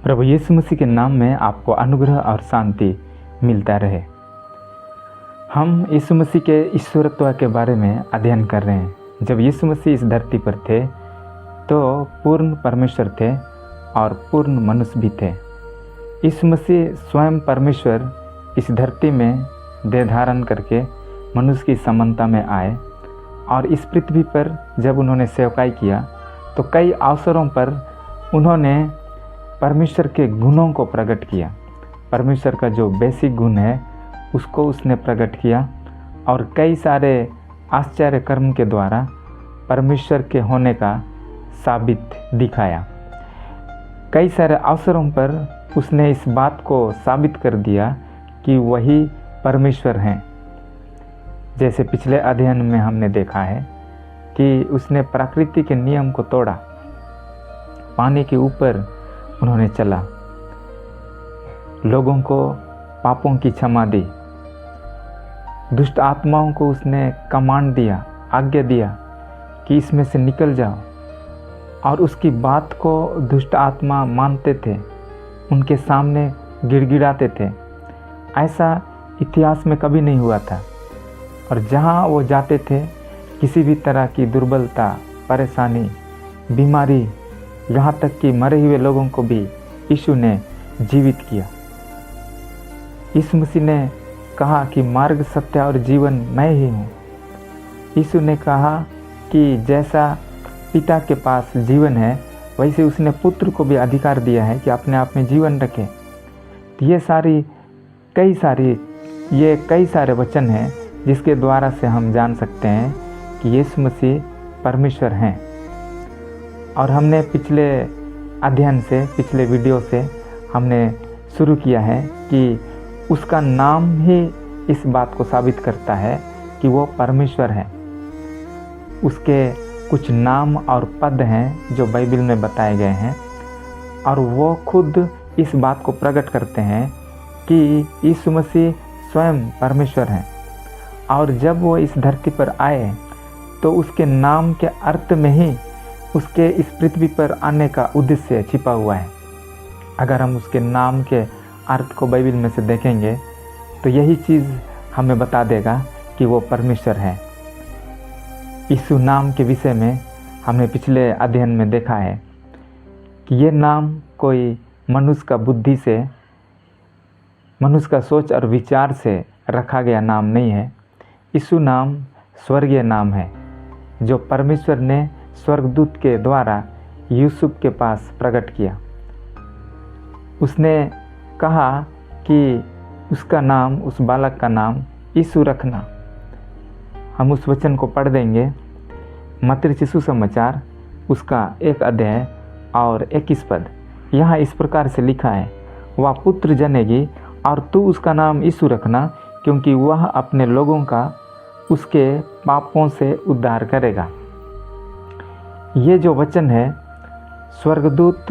प्रभु यीशु मसीह के नाम में आपको अनुग्रह और शांति मिलता रहे। हम यीशु मसीह के ईश्वरत्व के बारे में अध्ययन कर रहे हैं। जब यीशु मसीह इस धरती पर थे तो पूर्ण परमेश्वर थे और पूर्ण मनुष्य भी थे। यीशु मसीह स्वयं परमेश्वर इस धरती में देह धारण करके मनुष्य की समानता में आए और इस पृथ्वी पर जब उन्होंने सेवकाई किया तो कई अवसरों पर उन्होंने परमेश्वर के गुणों को प्रकट किया। परमेश्वर का जो बेसिक गुण है उसको उसने प्रकट किया और कई सारे आश्चर्य कर्म के द्वारा परमेश्वर के होने का साबित दिखाया। कई सारे अवसरों पर उसने इस बात को साबित कर दिया कि वही परमेश्वर हैं। जैसे पिछले अध्ययन में हमने देखा है कि उसने प्रकृति के नियम को तोड़ा, पानी के ऊपर उन्होंने चला, लोगों को पापों की क्षमा दी, दुष्ट आत्माओं को उसने कमांड दिया, आज्ञा दिया कि इसमें से निकल जाओ, और उसकी बात को दुष्ट आत्मा मानते थे, उनके सामने गिड़गिड़ाते थे। ऐसा इतिहास में कभी नहीं हुआ था। और जहाँ वो जाते थे किसी भी तरह की दुर्बलता, परेशानी, बीमारी, यहाँ तक कि मरे हुए लोगों को भी यीशु ने जीवित किया। यीशु मसीह ने कहा कि मार्ग, सत्य और जीवन मैं ही हूँ। यीशु ने कहा कि जैसा पिता के पास जीवन है वैसे उसने पुत्र को भी अधिकार दिया है कि अपने आप में जीवन रखे। तो ये कई सारे वचन हैं जिसके द्वारा से हम जान सकते हैं कि यीशु मसीह परमेश्वर हैं। और हमने पिछले अध्ययन से, पिछले वीडियो से हमने शुरू किया है कि उसका नाम ही इस बात को साबित करता है कि वो परमेश्वर है। उसके कुछ नाम और पद हैं जो बाइबल में बताए गए हैं और वो खुद इस बात को प्रकट करते हैं कि यीशु मसीह स्वयं परमेश्वर हैं। और जब वो इस धरती पर आए तो उसके नाम के अर्थ में ही उसके इस पृथ्वी पर आने का उद्देश्य छिपा हुआ है। अगर हम उसके नाम के अर्थ को बाइबल में से देखेंगे तो यही चीज़ हमें बता देगा कि वो परमेश्वर है। यीशु नाम के विषय में हमने पिछले अध्ययन में देखा है कि ये नाम कोई मनुष्य का बुद्धि से, मनुष्य का सोच और विचार से रखा गया नाम नहीं है। यीशु नाम स्वर्गीय नाम है जो परमेश्वर ने स्वर्गदूत के द्वारा यूसुफ के पास प्रकट किया। उसने कहा कि उसका नाम, उस बालक का नाम यीशु रखना। हम उस वचन को पढ़ देंगे। मत्ती रचित सुसमाचार उसका 1 अध्याय और 21 पद। यहाँ इस प्रकार से लिखा है, वह पुत्र जनेगी और तू उसका नाम यीशु रखना, क्योंकि वह अपने लोगों का उसके पापों से उद्धार करेगा। ये जो वचन है स्वर्गदूत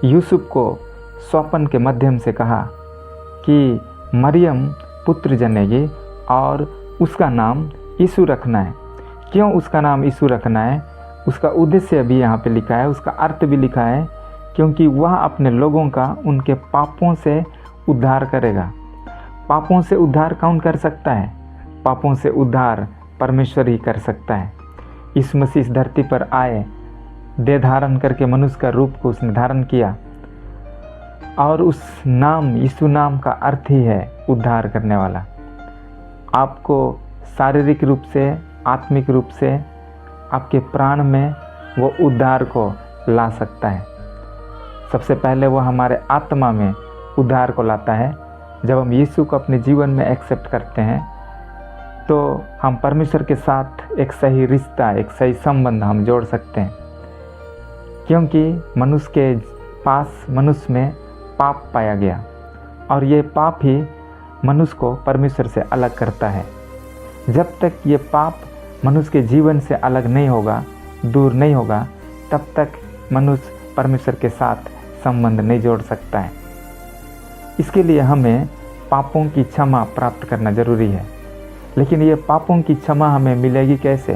यूसुफ को स्वप्न के माध्यम से कहा कि मरियम पुत्र जनेगी और उसका नाम यीशु रखना है। क्यों उसका नाम यीशु रखना है? उसका उद्देश्य भी यहाँ पे लिखा है, उसका अर्थ भी लिखा है, क्योंकि वह अपने लोगों का उनके पापों से उद्धार करेगा। पापों से उद्धार कौन कर सकता है? पापों से उद्धार परमेश्वर ही कर सकता है। यीशु मसीह इस धरती पर आए, देह धारण करके मनुष्य का रूप को उसने धारण किया और उस नाम, यीशु नाम का अर्थ ही है उद्धार करने वाला। आपको शारीरिक रूप से, आत्मिक रूप से, आपके प्राण में वो उद्धार को ला सकता है। सबसे पहले वो हमारे आत्मा में उद्धार को लाता है। जब हम यीशु को अपने जीवन में एक्सेप्ट करते हैं तो हम परमेश्वर के साथ एक सही रिश्ता, एक सही संबंध हम जोड़ सकते हैं, क्योंकि मनुष्य के पास, मनुष्य में पाप पाया गया और ये पाप ही मनुष्य को परमेश्वर से अलग करता है। जब तक ये पाप मनुष्य के जीवन से अलग नहीं होगा, दूर नहीं होगा, तब तक मनुष्य परमेश्वर के साथ संबंध नहीं जोड़ सकता है। इसके लिए हमें पापों की क्षमा प्राप्त करना जरूरी है। लेकिन ये पापों की क्षमा हमें मिलेगी कैसे?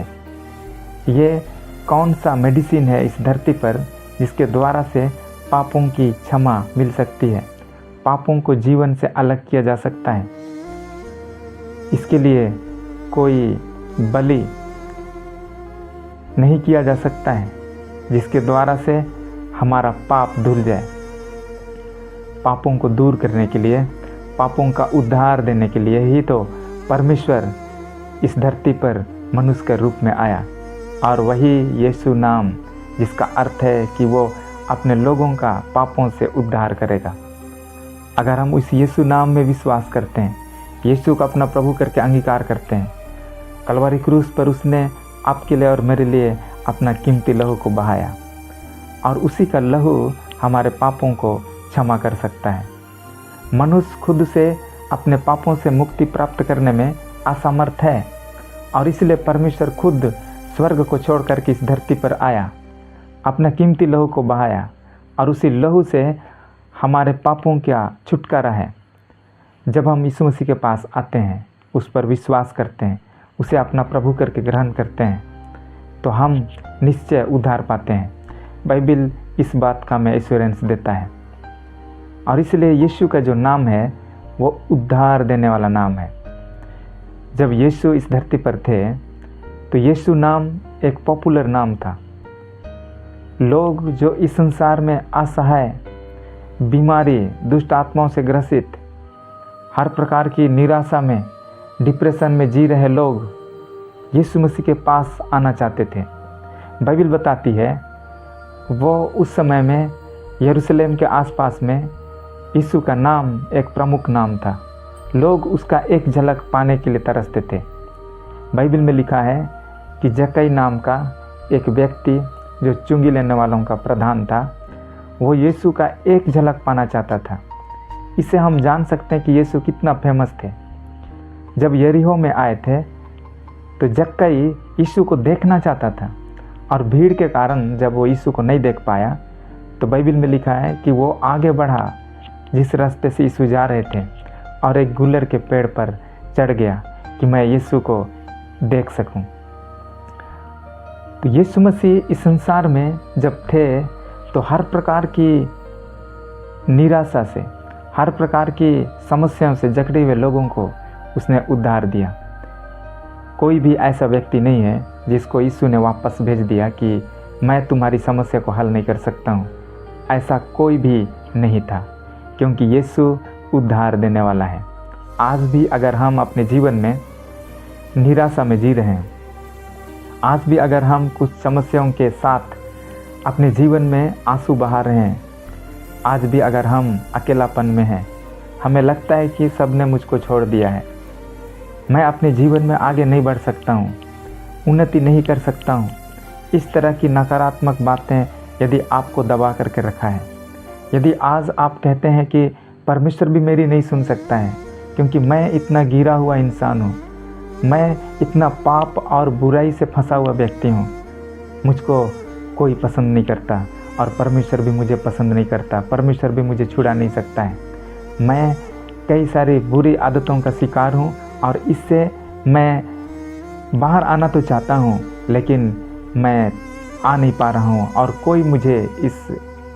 ये कौन सा मेडिसिन है इस धरती पर जिसके द्वारा से पापों की क्षमा मिल सकती है, पापों को जीवन से अलग किया जा सकता है। इसके लिए कोई बलि नहीं किया जा सकता है जिसके द्वारा से हमारा पाप धुल जाए। पापों को दूर करने के लिए, पापों का उद्धार देने के लिए ही तो परमेश्वर इस धरती पर मनुष्य के रूप में आया, और वही यीशु नाम, जिसका अर्थ है कि वो अपने लोगों का पापों से उद्धार करेगा। अगर हम उस यीशु नाम में विश्वास करते हैं, यीशु को अपना प्रभु करके अंगीकार करते हैं, कलवरी क्रूस पर उसने आपके लिए और मेरे लिए अपना कीमती लहू को बहाया, और उसी का लहू हमारे पापों को क्षमा कर सकता है। मनुष्य खुद से अपने पापों से मुक्ति प्राप्त करने में असमर्थ है, और इसलिए परमेश्वर खुद स्वर्ग को छोड़कर के इस धरती पर आया, अपना कीमती लहू को बहाया, और उसी लहू से हमारे पापों का छुटकारा है। जब हम यीशु मसीह के पास आते हैं, उस पर विश्वास करते हैं, उसे अपना प्रभु करके ग्रहण करते हैं, तो हम निश्चय उद्धार पाते हैं। बाइबल इस बात का हमें एश्योरेंस देता है, और इसलिए यीशु का जो नाम है वो उद्धार देने वाला नाम है। जब यीशु इस धरती पर थे तो यीशु नाम एक पॉपुलर नाम था। लोग जो इस संसार में असहाय, बीमारी, दुष्ट आत्माओं से ग्रसित, हर प्रकार की निराशा में, डिप्रेशन में जी रहे लोग यीशु मसीह के पास आना चाहते थे। बाइबल बताती है वो उस समय में यरूशलेम के आसपास में यीशु का नाम एक प्रमुख नाम था। लोग उसका एक झलक पाने के लिए तरसते थे। बाइबल में लिखा है कि जक्कई नाम का एक व्यक्ति जो चुंगी लेने वालों का प्रधान था, वो यीशु का एक झलक पाना चाहता था। इससे हम जान सकते हैं कि यीशु कितना फेमस थे। जब यरीहो में आए थे तो जक्कई यीशु को देखना चाहता था, और भीड़ के कारण जब वो यीशु को नहीं देख पाया तो बाइबल में लिखा है कि वो आगे बढ़ा जिस रास्ते से यीशु जा रहे थे, और एक गुलर के पेड़ पर चढ़ गया कि मैं यीशु को देख सकूं। तो यीशु मसीह इस संसार में जब थे तो हर प्रकार की निराशा से, हर प्रकार की समस्याओं से जकड़े हुए लोगों को उसने उद्धार दिया। कोई भी ऐसा व्यक्ति नहीं है जिसको यीशु ने वापस भेज दिया कि मैं तुम्हारी समस्या को हल नहीं कर सकता हूँ। ऐसा कोई भी नहीं था, क्योंकि यीशु उद्धार देने वाला है। आज भी अगर हम अपने जीवन में निराशा में जी रहे हैं, आज भी अगर हम कुछ समस्याओं के साथ अपने जीवन में आंसू बहा रहे हैं, आज भी अगर हम अकेलापन में हैं, हमें लगता है कि सब ने मुझको छोड़ दिया है, मैं अपने जीवन में आगे नहीं बढ़ सकता हूँ, उन्नति नहीं कर सकता हूँ, इस तरह की नकारात्मक बातें यदि आपको दबा करके रखा है, यदि आज आप कहते हैं कि परमेश्वर भी मेरी नहीं सुन सकता है क्योंकि मैं इतना गिरा हुआ इंसान हूँ, मैं इतना पाप और बुराई से फंसा हुआ व्यक्ति हूँ, मुझको कोई पसंद नहीं करता और परमेश्वर भी मुझे पसंद नहीं करता, परमेश्वर भी मुझे छुड़ा नहीं सकता है, मैं कई सारी बुरी आदतों का शिकार हूँ और इससे मैं बाहर आना तो चाहता हूँ लेकिन मैं आ नहीं पा रहा हूँ और कोई मुझे इस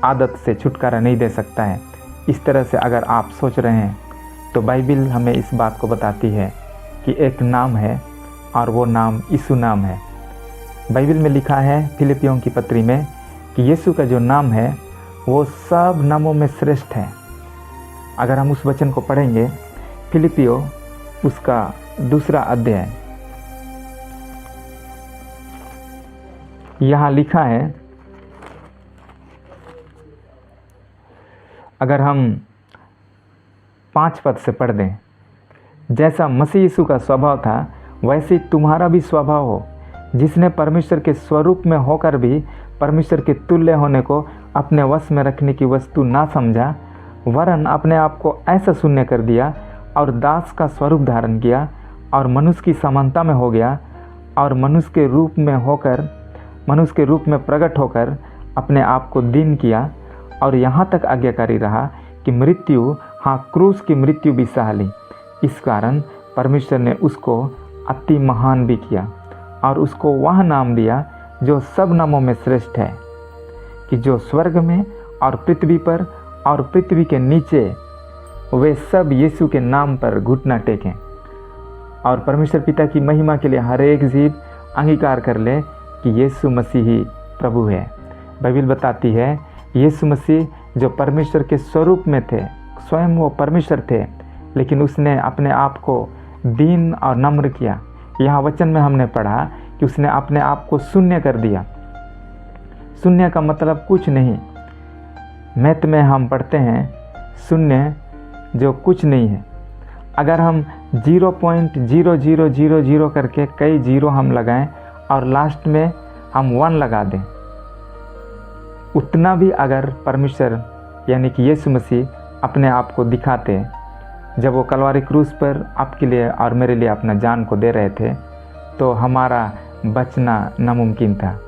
आदत से छुटकारा नहीं दे सकता है। इस तरह से अगर आप सोच रहे हैं तो बाइबल हमें इस बात को बताती है कि एक नाम है और वो नाम यीशु नाम है। बाइबल में लिखा है फिलिपियों की पत्री में कि यीशु का जो नाम है वो सब नामों में श्रेष्ठ है। अगर हम उस वचन को पढ़ेंगे, फिलिपियों उसका 2 अध्याय, यहाँ लिखा है, अगर हम 5 पद से पढ़ दें, जैसा मसीह यीशु का स्वभाव था वैसे तुम्हारा भी स्वभाव हो, जिसने परमेश्वर के स्वरूप में होकर भी परमेश्वर के तुल्य होने को अपने वश में रखने की वस्तु ना समझा, वरन अपने आप को ऐसा शून्य कर दिया और दास का स्वरूप धारण किया और मनुष्य की समानता में हो गया और मनुष्य के रूप में प्रकट होकर अपने आप को दीन किया और यहाँ तक आज्ञाकारी रहा कि मृत्यु, हाँ क्रूस की मृत्यु भी सह ली। इस कारण परमेश्वर ने उसको अति महान भी किया और उसको वह नाम दिया जो सब नामों में श्रेष्ठ है, कि जो स्वर्ग में और पृथ्वी पर और पृथ्वी के नीचे वे सब यीशु के नाम पर घुटना टेकें और परमेश्वर पिता की महिमा के लिए हर एक जीव अंगीकार कर ले कि यीशु मसीह ही प्रभु है। बाइबल बताती है यीशु मसीह जो परमेश्वर के स्वरूप में थे, स्वयं वो परमेश्वर थे, लेकिन उसने अपने आप को दीन और नम्र किया। यहाँ वचन में हमने पढ़ा कि उसने अपने आप को शून्य कर दिया। शून्य का मतलब कुछ नहीं। मैथ में हम पढ़ते हैं शून्य जो कुछ नहीं है। अगर हम 0.0000 करके कई जीरो हम लगाएं और लास्ट में हम 1 लगा दें, उतना भी अगर परमेश्वर यानी कि यीशु मसीह अपने आप को दिखाते जब वो कलवारी क्रूस पर आपके लिए और मेरे लिए अपना जान को दे रहे थे, तो हमारा बचना नामुमकिन था।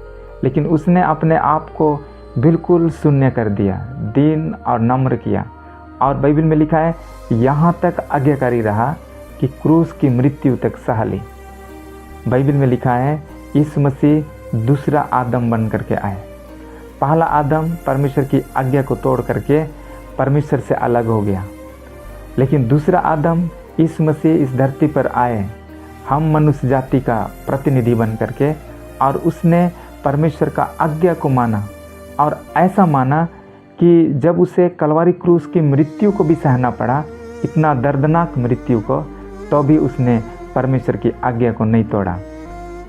लेकिन उसने अपने आप को बिल्कुल शून्य कर दिया, दीन और नम्र किया। और बाइबल में लिखा है यहाँ तक आज्ञाकारी रहा कि क्रूस की मृत्यु तक सह ली। बाइबल में लिखा है यीशु मसीह दूसरा आदम बन करके आए। पहला आदम परमेश्वर की आज्ञा को तोड़ करके परमेश्वर से अलग हो गया, लेकिन दूसरा आदम यीशु मसीह इस धरती पर आए हम मनुष्य जाति का प्रतिनिधि बन करके, और उसने परमेश्वर का आज्ञा को माना और ऐसा माना कि जब उसे कलवारी क्रूस की मृत्यु को भी सहना पड़ा, इतना दर्दनाक मृत्यु को, तो भी उसने परमेश्वर की आज्ञा को नहीं तोड़ा।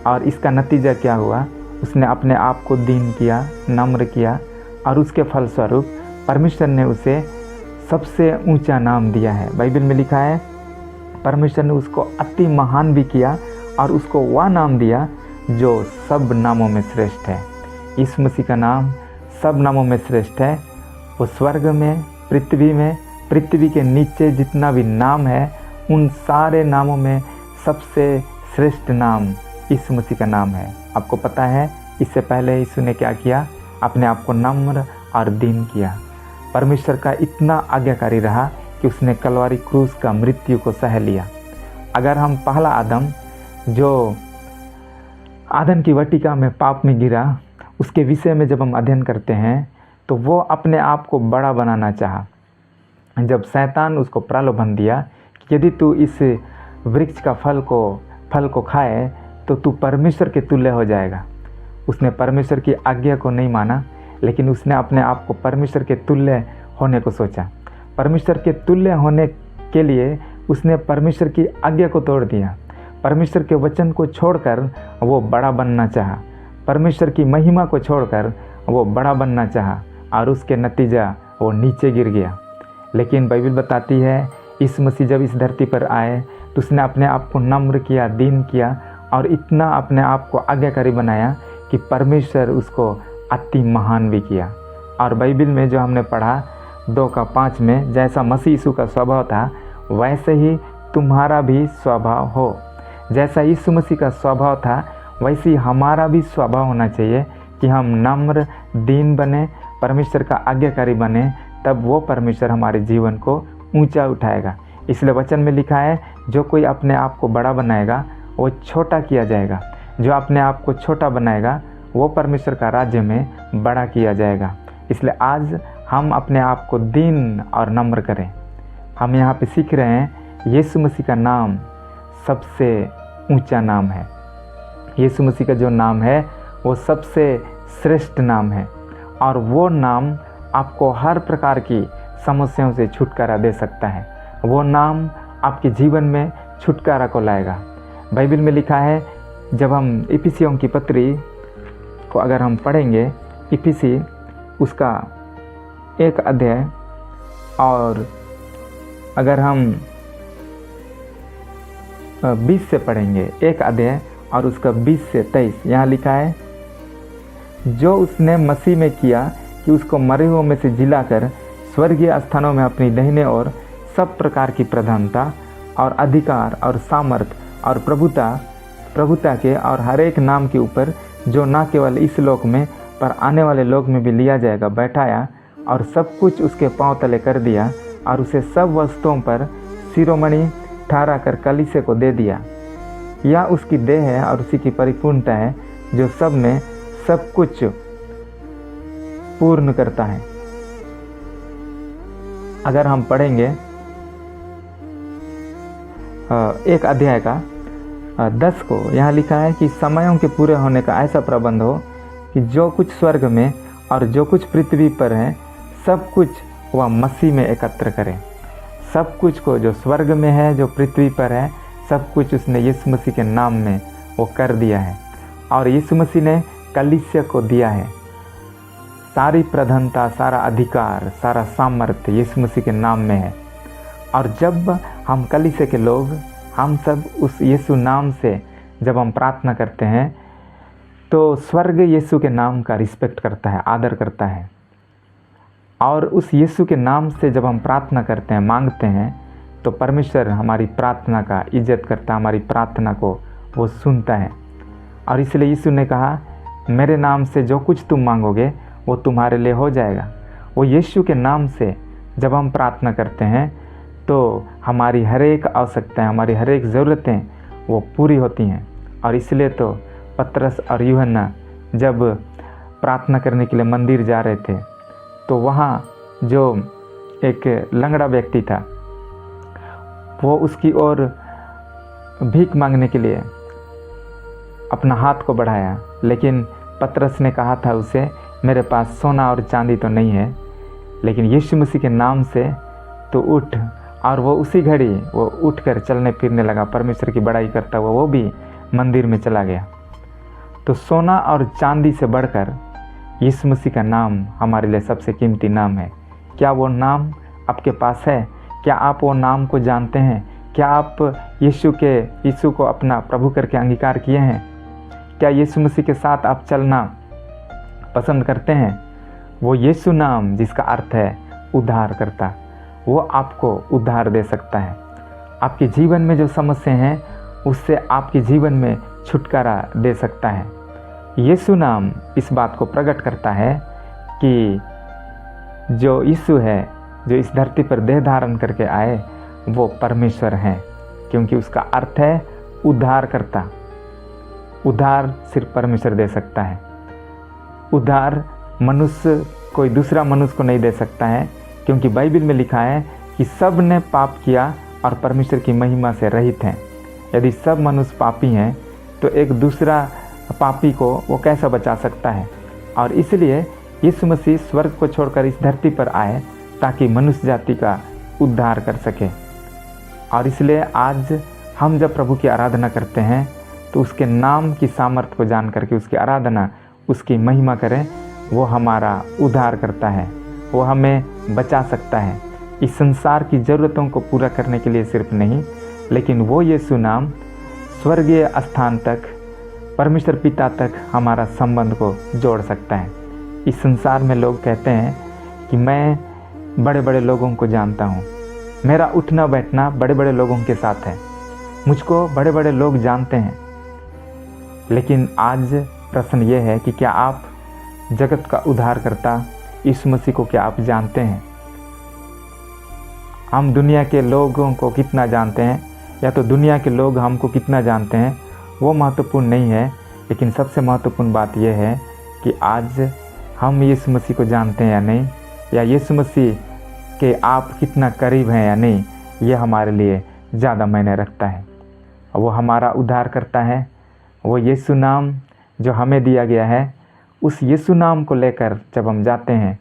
और इसका नतीजा क्या हुआ? उसने अपने आप को दीन किया, नम्र किया, और उसके फलस्वरूप परमेश्वर ने उसे सबसे ऊंचा नाम दिया है। बाइबल में लिखा है परमेश्वर ने उसको अति महान भी किया और उसको वह नाम दिया जो सब नामों में श्रेष्ठ है। यीशु मसीह का नाम सब नामों में श्रेष्ठ है। वो स्वर्ग में, पृथ्वी के नीचे जितना भी नाम है, उन सारे नामों में सबसे श्रेष्ठ नाम यीशु मसीह का नाम है। आपको पता है इससे पहले यीशु ने क्या किया? अपने आप को नम्र और दीन किया। परमेश्वर का इतना आज्ञाकारी रहा कि उसने कलवारी क्रूस का मृत्यु को सह लिया। अगर हम पहला आदम जो आदम की वाटिका में पाप में गिरा, उसके विषय में जब हम अध्ययन करते हैं तो वो अपने आप को बड़ा बनाना चाहा। जब शैतान उसको प्रलोभन दिया कि यदि तू इस वृक्ष का फल को खाए तो तू परमेश्वर के तुल्य हो जाएगा। उसने परमेश्वर की आज्ञा को नहीं माना, लेकिन उसने अपने आप को परमेश्वर के तुल्य होने को सोचा। परमेश्वर के तुल्य होने के लिए उसने परमेश्वर की आज्ञा को तोड़ दिया। परमेश्वर के वचन को छोड़कर वो बड़ा बनना चाहा। परमेश्वर की महिमा को छोड़कर वो बड़ा बनना चाहा, और उसके नतीजा वो नीचे गिर गया। लेकिन बाइबल बताती है यीशु मसीह जब इस धरती पर आए तो उसने अपने आप को नम्र किया, दीन किया, और इतना अपने आप को आज्ञाकारी बनाया कि परमेश्वर उसको अति महान भी किया। और बाइबल में जो हमने पढ़ा 2:5 में, जैसा मसीह यीशु का स्वभाव था वैसे ही तुम्हारा भी स्वभाव हो। जैसा यीशु मसीह का स्वभाव था वैसे ही हमारा भी स्वभाव होना चाहिए कि हम नम्र, दीन बने, परमेश्वर का आज्ञाकारी बने, तब वो परमेश्वर हमारे जीवन को ऊंचा उठाएगा। इसलिए वचन में लिखा है जो कोई अपने आप को बड़ा बनाएगा वो छोटा किया जाएगा, जो अपने आप को छोटा बनाएगा वो परमेश्वर का राज्य में बड़ा किया जाएगा। इसलिए आज हम अपने आप को दीन और नम्र करें। हम यहाँ पे सीख रहे हैं यीशु मसीह का नाम सबसे ऊंचा नाम है। यीशु मसीह का जो नाम है वो सबसे श्रेष्ठ नाम है, और वो नाम आपको हर प्रकार की समस्याओं से छुटकारा दे सकता है। वो नाम आपके जीवन में छुटकारा को लाएगा। बाइबल में लिखा है, जब हम इफिसियों की पत्री को अगर हम पढ़ेंगे, इफिसी उसका 1 अध्याय, और अगर हम 20 से पढ़ेंगे, 1 अध्याय और उसका 20 से 23, यहाँ लिखा है जो उसने मसीह में किया कि उसको मरे हुओं में से जिलाकर स्वर्गीय स्थानों में अपनी दाहिने ओर सब प्रकार की प्रधानता और अधिकार और सामर्थ और प्रभुता के और हर एक नाम के ऊपर जो न केवल इस लोक में पर आने वाले लोक में भी लिया जाएगा बैठाया, और सब कुछ उसके पांव तले कर दिया, और उसे सब वस्तुओं पर शिरोमणि ठहरा कर कलीसिया को दे दिया। यह उसकी देह है और उसी की परिपूर्णता है जो सब में सब कुछ पूर्ण करता है। अगर हम पढ़ेंगे एक अध्याय का 10 को, यहाँ लिखा है कि समयों के पूरे होने का ऐसा प्रबंध हो कि जो कुछ स्वर्ग में और जो कुछ पृथ्वी पर है सब कुछ वह मसीह में एकत्र करें। सब कुछ को, जो स्वर्ग में है, जो पृथ्वी पर है, सब कुछ उसने यीशु मसीह के नाम में वो कर दिया है। और यीशु मसीह ने कलीसिया को दिया है। सारी प्रधानता, सारा अधिकार, सारा सामर्थ्य यीशु मसीह के नाम में है। और जब हम कलीसिया के लोग, हम सब उस यीशु नाम से जब हम प्रार्थना करते हैं तो स्वर्ग यीशु के नाम का रिस्पेक्ट करता है, आदर करता है। और उस यीशु के नाम से जब हम प्रार्थना करते हैं, मांगते हैं, तो परमेश्वर हमारी प्रार्थना का इज्जत करता है, हमारी प्रार्थना को वो सुनता है। और इसलिए यीशु ने कहा, मेरे नाम से जो कुछ तुम मांगोगे वो तुम्हारे लिए हो जाएगा। वो यीशु के नाम से जब हम प्रार्थना करते हैं तो हमारी हर एक आवश्यकताएं, हमारी हर एक ज़रूरतें वो पूरी होती हैं। और इसलिए तो पतरस और यूहन्ना जब प्रार्थना करने के लिए मंदिर जा रहे थे तो वहाँ जो एक लंगड़ा व्यक्ति था वो उसकी ओर भीख मांगने के लिए अपना हाथ को बढ़ाया, लेकिन पतरस ने कहा था उसे, मेरे पास सोना और चांदी तो नहीं है, लेकिन यीशु मसीह के नाम से तो उठ। और वो उसी घड़ी वो उठकर चलने फिरने लगा, परमेश्वर की बड़ाई करता हुआ वो भी मंदिर में चला गया। तो सोना और चांदी से बढ़कर यीशु मसीह का नाम हमारे लिए सबसे कीमती नाम है। क्या वो नाम आपके पास है? क्या आप वो नाम को जानते हैं? क्या आप यीशु को अपना प्रभु करके अंगीकार किए हैं? क्या यीशु मसीह के साथ आप चलना पसंद करते हैं? वो यीशु नाम जिसका अर्थ है उद्धार करता, वो आपको उद्धार दे सकता है। आपके जीवन में जो समस्या हैं उससे आपके जीवन में छुटकारा दे सकता है। यीशु नाम इस बात को प्रकट करता है कि जो यीशु है, जो इस धरती पर देह धारण करके आए, वो परमेश्वर हैं, क्योंकि उसका अर्थ है उद्धार करता। उद्धार सिर्फ परमेश्वर दे सकता है। उद्धार मनुष्य, कोई दूसरा मनुष्य को नहीं दे सकता है, क्योंकि बाइबल में लिखा है कि सब ने पाप किया और परमेश्वर की महिमा से रहित हैं। यदि सब मनुष्य पापी हैं तो एक दूसरा पापी को वो कैसा बचा सकता है? और इसलिए यीशु मसीह स्वर्ग को छोड़कर इस धरती पर आए ताकि मनुष्य जाति का उद्धार कर सके। और इसलिए आज हम जब प्रभु की आराधना करते हैं तो उसके नाम की सामर्थ्य को जान करके उसकी आराधना, उसकी महिमा करें। वो हमारा उद्धार करता है, वो हमें बचा सकता है इस संसार की ज़रूरतों को पूरा करने के लिए सिर्फ नहीं, लेकिन वो यीशु नाम स्वर्गीय स्थान तक, परमेश्वर पिता तक हमारा संबंध को जोड़ सकता है। इस संसार में लोग कहते हैं कि मैं बड़े बड़े लोगों को जानता हूँ, मेरा उठना बैठना बड़े बड़े लोगों के साथ है, मुझको बड़े बड़े लोग जानते हैं। लेकिन आज प्रश्न ये है कि क्या आप जगत का उद्धार करता यीशु मसीह को क्या आप जानते हैं? हम दुनिया के लोगों को कितना जानते हैं या तो दुनिया के लोग हमको कितना जानते हैं वो महत्वपूर्ण नहीं है, लेकिन सबसे महत्वपूर्ण बात यह है कि आज हम यीशु मसीह को जानते हैं या नहीं, या यीशु मसीह के आप कितना करीब हैं या नहीं, ये हमारे लिए ज़्यादा मायने रखता है। वो हमारा उद्धार करता है। वो यीशु नाम जो हमें दिया गया है, उस यीशु नाम को लेकर जब हम जाते हैं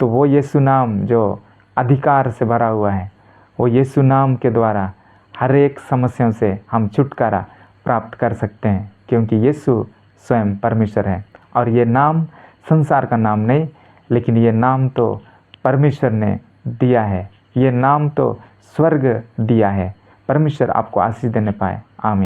तो वो यीशु नाम जो अधिकार से भरा हुआ है, वो यीशु नाम के द्वारा हर एक समस्याओं से हम छुटकारा प्राप्त कर सकते हैं, क्योंकि यीशु स्वयं परमेश्वर है। और ये नाम संसार का नाम नहीं, लेकिन ये नाम तो परमेश्वर ने दिया है, ये नाम तो स्वर्ग दिया है। परमेश्वर आपको आशीष देने पाए।